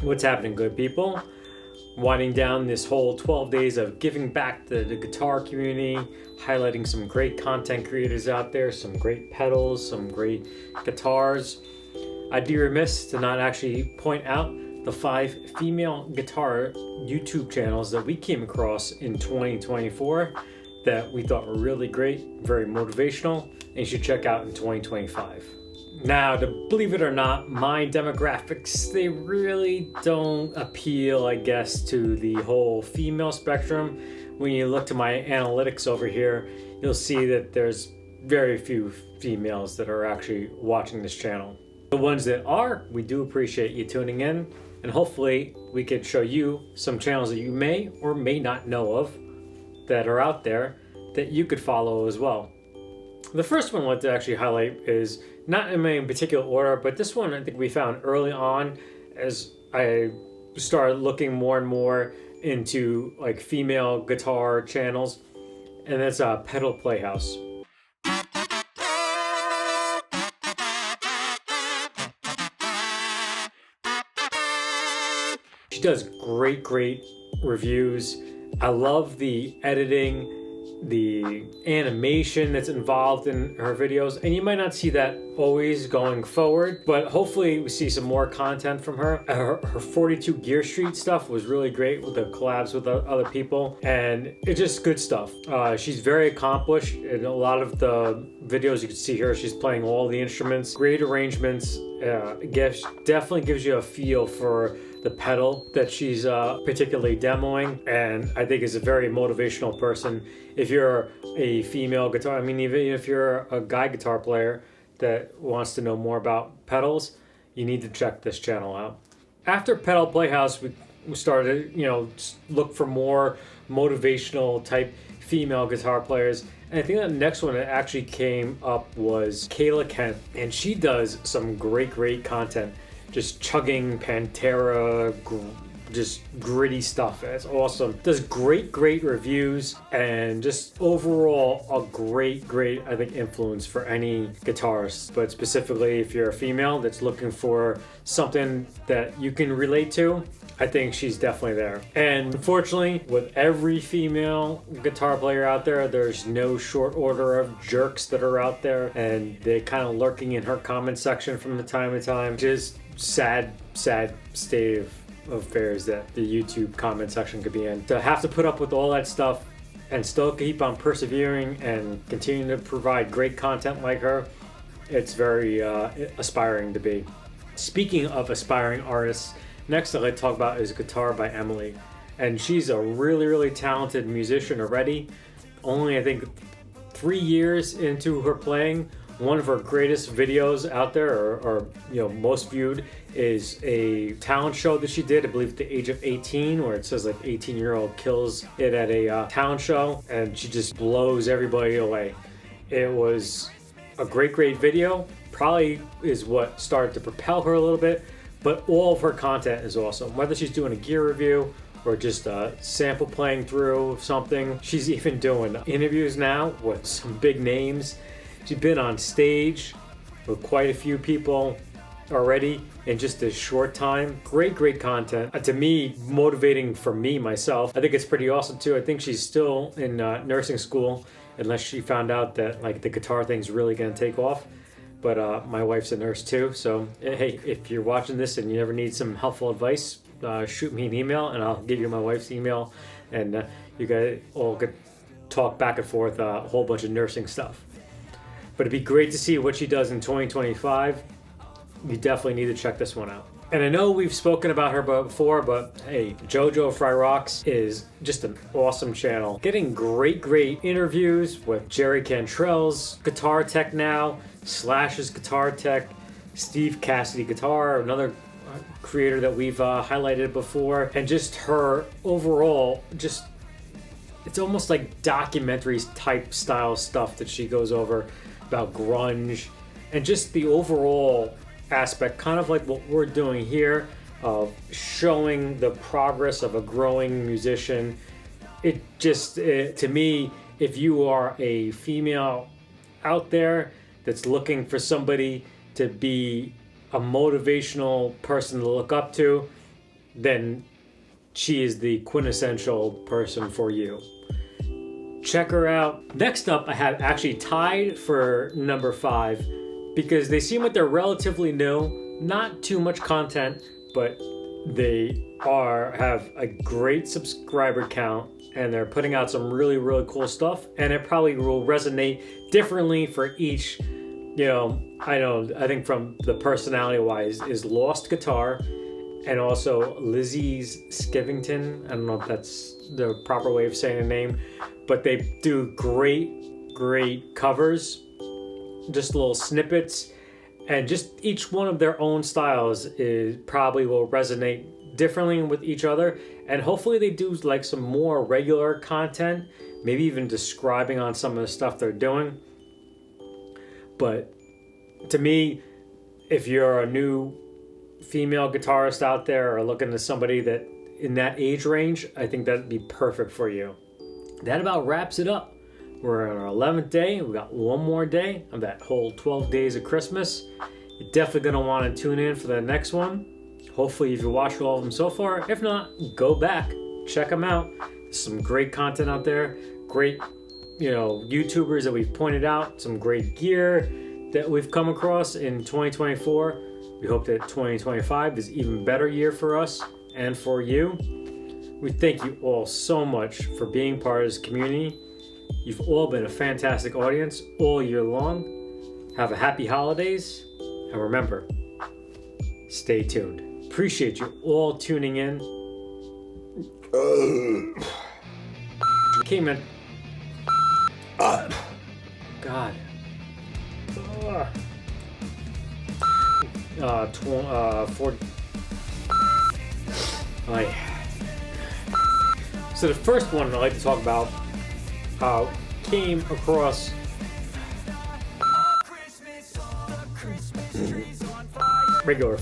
What's happening, good people? Winding down this whole 12 days of giving back to the guitar community, highlighting some great content creators out there, some great pedals, some great guitars. I'd be remiss to not actually point out the 5 female guitar YouTube channels that we came across in 2024 that we thought were really great, very motivational, and you should check out in 2025. Now, to believe it or not, my demographics, they really don't appeal, I guess, to the whole female spectrum. When you look to my analytics over here, you'll see that there's very few females that are actually watching this channel. The ones that are, we do appreciate you tuning in, and hopefully we could show you some channels that you may or may not know of that are out there that you could follow as well. The first one I want to actually highlight is not in any particular order, but this one I think we found early on as I started looking more and more into like female guitar channels, and that's Pedal Playhouse. She does great reviews. I love the editing, the animation that's involved in her videos, and you might not see that always going forward, but hopefully we see some more content from her. Her 42 Gear Street stuff was really great with the collabs with other people, and it's just good stuff. She's very accomplished in a lot of the videos. You can see her, she's playing all the instruments, great arrangements. Definitely gives you a feel for the pedal that she's particularly demoing, and I think is a very motivational person. If you're a female guitar, I mean, even if you're a guy guitar player that wants to know more about pedals, you need to check this channel out. After Pedal Playhouse, we started, look for more motivational type female guitar players. And I think the next one that actually came up was Kayla Kent, and she does some great content. Just chugging Pantera, just gritty stuff. It's awesome. Does great reviews, and just overall a great, I think, influence for any guitarist. But specifically if you're a female that's looking for something that you can relate to, I think she's definitely there. And unfortunately, with every female guitar player out there, there's no short order of jerks that are out there, and they're kind of lurking in her comment section from time to time. Just sad state of affairs that the YouTube comment section could be in. To have to put up with all that stuff and still keep on persevering and continue to provide great content like her, it's very aspiring to be. Speaking of aspiring artists, next I'd like to talk about is Guitar by Emily. And she's a really talented musician already. Only I think 3 years into her playing. One of her greatest videos out there, or most viewed, is a talent show that she did, I believe at the age of 18, where it says like 18-year-old kills it at a talent show, and she just blows everybody away. It was a great video. Probably is what started to propel her a little bit, but all of her content is awesome. Whether she's doing a gear review or just sample playing through something. She's even doing interviews now with some big names. She's been on stage with quite a few people already in just a short time. Great content. To me, motivating for me, myself. I think it's pretty awesome too. I think she's still in nursing school, unless she found out that like the guitar thing's really gonna take off. But my wife's a nurse too, so hey, if you're watching this and you ever need some helpful advice, shoot me an email and I'll give you my wife's email, and you guys all could talk back and forth a whole bunch of nursing stuff. But it'd be great to see what she does in 2025. You definitely need to check this one out. And I know we've spoken about her before, but hey, JoJo Fry Rocks is just an awesome channel. Getting great interviews with Jerry Cantrell's Guitar Tech now, Slash's Guitar Tech, Steve Cassidy Guitar, another creator that we've highlighted before, and just her overall, it's almost like documentary type style stuff that she goes over about grunge and just the overall aspect, kind of like what we're doing here, of showing the progress of a growing musician. To me, if you are a female out there that's looking for somebody to be a motivational person to look up to, then she is the quintessential person for you. Check her out. Next up, I have actually tied for number 5 because they seem like they're relatively new, not too much content, but they have a great subscriber count and they're putting out some really, really cool stuff, and it probably will resonate differently for each. I think from the personality wise is Lost Guitar and also Lizzie's Skivington. I don't know if that's the proper way of saying the name, but they do great covers, just little snippets, and just each one of their own styles probably will resonate differently with each other, and hopefully they do like some more regular content, maybe even describing on some of the stuff they're doing. But to me, if you're a new female guitarist out there or looking to somebody that in that age range, I think that'd be perfect for you. That about wraps it up. We're on our 11th day. We got one more day of that whole 12 days of Christmas. You're definitely going to want to tune in for the next one. Hopefully if you watched all of them so far. If not, go back, check them out. There's some great content out there. Great, YouTubers that we've pointed out. Some great gear that we've come across in 2024. We hope that 2025 is an even better year for us and for you. We thank you all so much for being part of this community. You've all been a fantastic audience all year long. Have a happy holidays, and remember, stay tuned. Appreciate you all tuning in. Came in. God. 40. So the first one I'd like to talk about came across regular